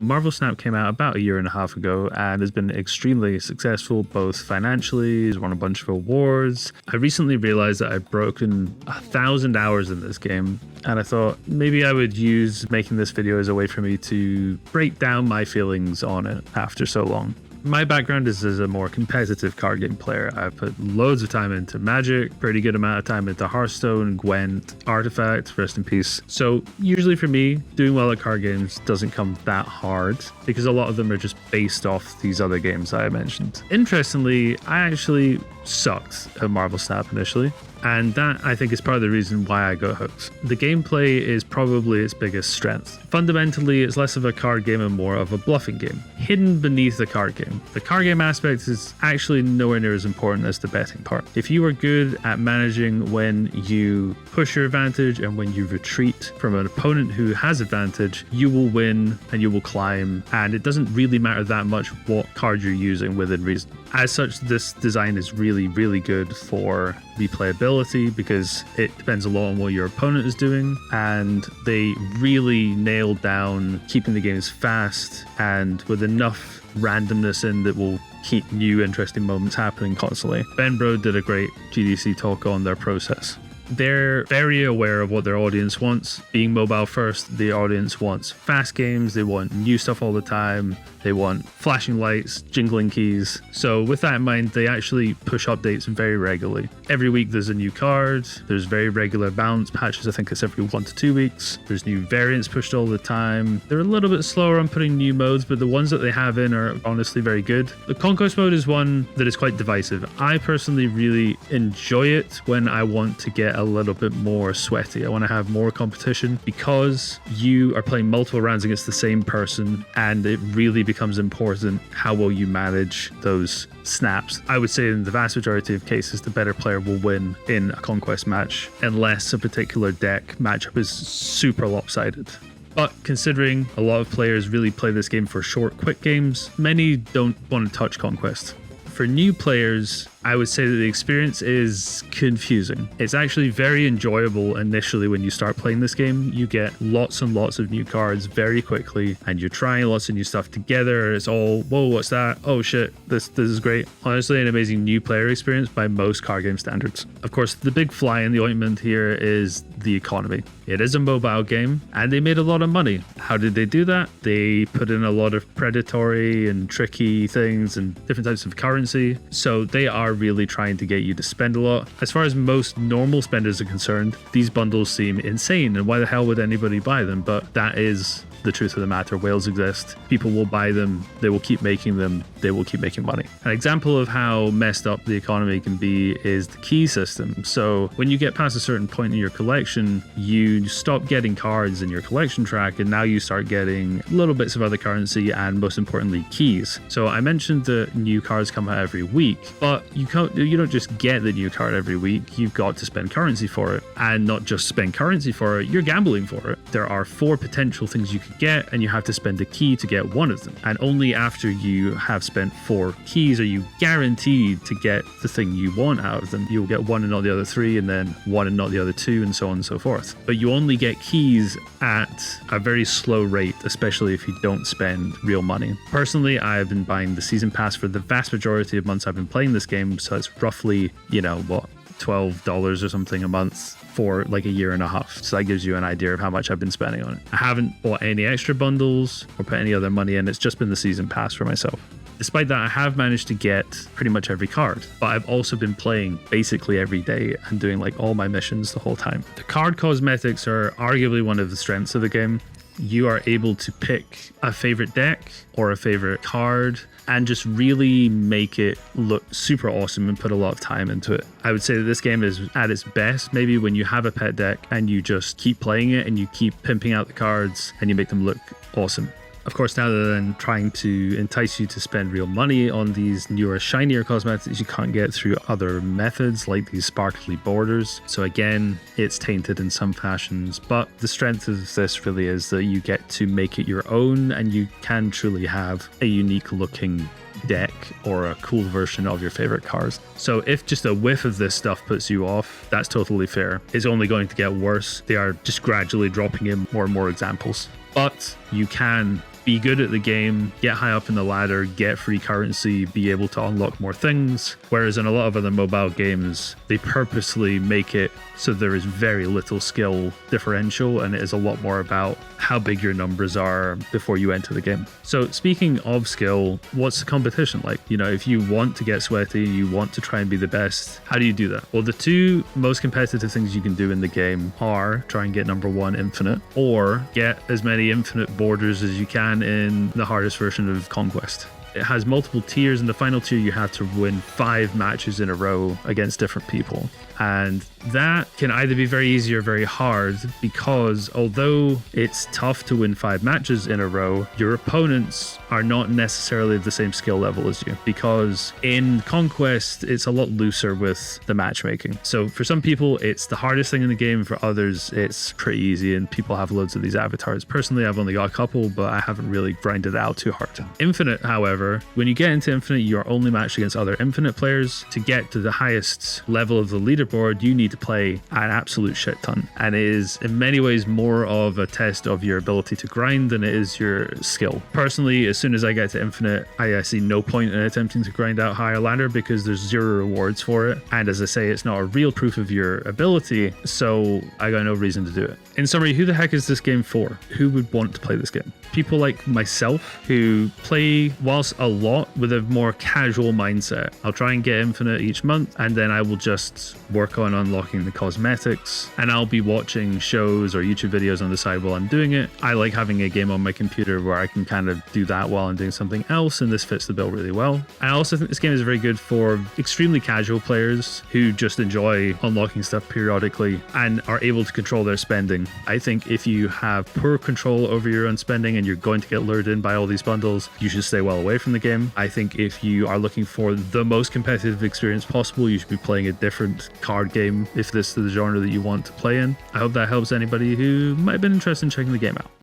Marvel Snap came out about a year and a half ago and has been extremely successful, both financially, has won a bunch of awards. I recently realized that I'd broken 1,000 hours in this game, and I thought maybe I would use making this video as a way for me to break down my feelings on it after so long. My background is as a more competitive card game player. I've put loads of time into Magic, pretty good amount of time into Hearthstone, Gwent, Artifact, rest in peace. So usually for me, doing well at card games doesn't come that hard because a lot of them are just based off these other games that I mentioned. Interestingly, I actually sucked at Marvel Snap initially. And that, I think, is part of the reason why I got hooked. The gameplay is probably its biggest strength. Fundamentally, it's less of a card game and more of a bluffing game, hidden beneath the card game. The card game aspect is actually nowhere near as important as the betting part. If you are good at managing when you push your advantage and when you retreat from an opponent who has advantage, you will win and you will climb, and it doesn't really matter that much what card you're using within reason. As such, this design is really, really good for replayability because it depends a lot on what your opponent is doing, and they really nailed down keeping the games fast and with enough randomness in that will keep new interesting moments happening constantly. Ben Bro did a great GDC talk on their process. They're very aware of what their audience wants. Being mobile first, the audience wants fast games, they want new stuff all the time, they want flashing lights, jingling keys. So with that in mind, they actually push updates very regularly. Every week there's a new card, there's very regular balance patches, I think it's every 1 to 2 weeks. There's new variants pushed all the time. They're a little bit slower on putting new modes, but the ones that they have in are honestly very good. The Conquest mode is one that is quite divisive. I personally really enjoy it when I want to get a little bit more sweaty. I want to have more competition because you are playing multiple rounds against the same person, and it really becomes important how well you manage those snaps. I would say in the vast majority of cases, the better player will win in a Conquest match unless a particular deck matchup is super lopsided. But considering a lot of players really play this game for short, quick games, many don't want to touch Conquest. For new players, I would say that the experience is confusing. It's actually very enjoyable initially when you start playing this game. You get lots and lots of new cards very quickly, and you're trying lots of new stuff together. It's all, whoa, what's that? Oh shit, this is great. Honestly, an amazing new player experience by most card game standards. Of course, the big fly in the ointment here is the economy. It is a mobile game, and they made a lot of money. How did they do that? They put in a lot of predatory and tricky things and different types of currency. So they are really trying to get you to spend a lot. As far as most normal spenders are concerned, these bundles seem insane, and why the hell would anybody buy them? But that is the truth of the matter. Whales exist. People will buy them. They will keep making them. They will keep making money. An example of how messed up the economy can be is the key system. So when you get past a certain point in your collection, you stop getting cards in your collection track, and now you start getting little bits of other currency and, most importantly, keys. So I mentioned that new cards come out every week, but you don't just get the new card every week. You've got to spend currency for it, and not just spend currency for it, you're gambling for it. There are 4 potential things you could get, and you have to spend a key to get one of them. And only after you have spent 4 keys are you guaranteed to get the thing you want out of them. You'll get 1 and not the other 3, and then 1 and not the other 2, and so on and so forth. But you only get keys at a very slow rate, especially if you don't spend real money. Personally, I have been buying the season pass for the vast majority of months I've been playing this game, so it's roughly, $12 or something a month for like a year and a half. So that gives you an idea of how much I've been spending on it. I haven't bought any extra bundles or put any other money in. It's just been the season pass for myself. Despite that, I have managed to get pretty much every card, but I've also been playing basically every day and doing like all my missions the whole time. The card cosmetics are arguably one of the strengths of the game. You are able to pick a favorite deck or a favorite card and just really make it look super awesome and put a lot of time into it. I would say that this game is at its best maybe when you have a pet deck and you just keep playing it and you keep pimping out the cards and you make them look awesome. Of course, now they're then trying to entice you to spend real money on these newer, shinier cosmetics you can't get through other methods like these sparkly borders. So again, it's tainted in some fashions, but the strength of this really is that you get to make it your own, and you can truly have a unique looking deck or a cool version of your favorite cars. So if just a whiff of this stuff puts you off, that's totally fair. It's only going to get worse. They are just gradually dropping in more and more examples. But you can be good at the game, get high up in the ladder, get free currency, be able to unlock more things. Whereas in a lot of other mobile games, they purposely make it so there is very little skill differential, and it is a lot more about how big your numbers are before you enter the game. So speaking of skill, what's the competition like? You know, if you want to get sweaty, you want to try and be the best, how do you do that? Well, the two most competitive things you can do in the game are try and get number 1 infinite, or get as many infinite borders as you can in the hardest version of Conquest. It has multiple tiers. In the final tier, you have to win 5 matches in a row against different people. And that can either be very easy or very hard, because although it's tough to win 5 matches in a row, your opponents are not necessarily the same skill level as you, because in Conquest, it's a lot looser with the matchmaking. So for some people, it's the hardest thing in the game. For others, it's pretty easy, and people have loads of these avatars. Personally, I've only got a couple, but I haven't really grinded it out too hard. Infinite, however, when you get into Infinite, you are only matched against other Infinite players. To get to the highest level of the leaderboard, you need to play an absolute shit ton. And it is in many ways more of a test of your ability to grind than it is your skill. Personally, as soon as I get to Infinite, I see no point in attempting to grind out higher ladder, because there's 0 rewards for it. And as I say, it's not a real proof of your ability, so I got no reason to do it. In summary, who the heck is this game for? Who would want to play this game? People like myself who play, whilst a lot, with a more casual mindset. I'll try and get Infinite each month, and then I will just work on unlocking the cosmetics, and I'll be watching shows or YouTube videos on the side while I'm doing it. I like having a game on my computer where I can kind of do that while I'm doing something else, and this fits the bill really well. I also think this game is very good for extremely casual players who just enjoy unlocking stuff periodically and are able to control their spending. I think if you have poor control over your own spending and you're going to get lured in by all these bundles, you should stay well away from the game. I think if you are looking for the most competitive experience possible, you should be playing a different card game if this is the genre that you want to play in. I hope that helps anybody who might have been interested in checking the game out.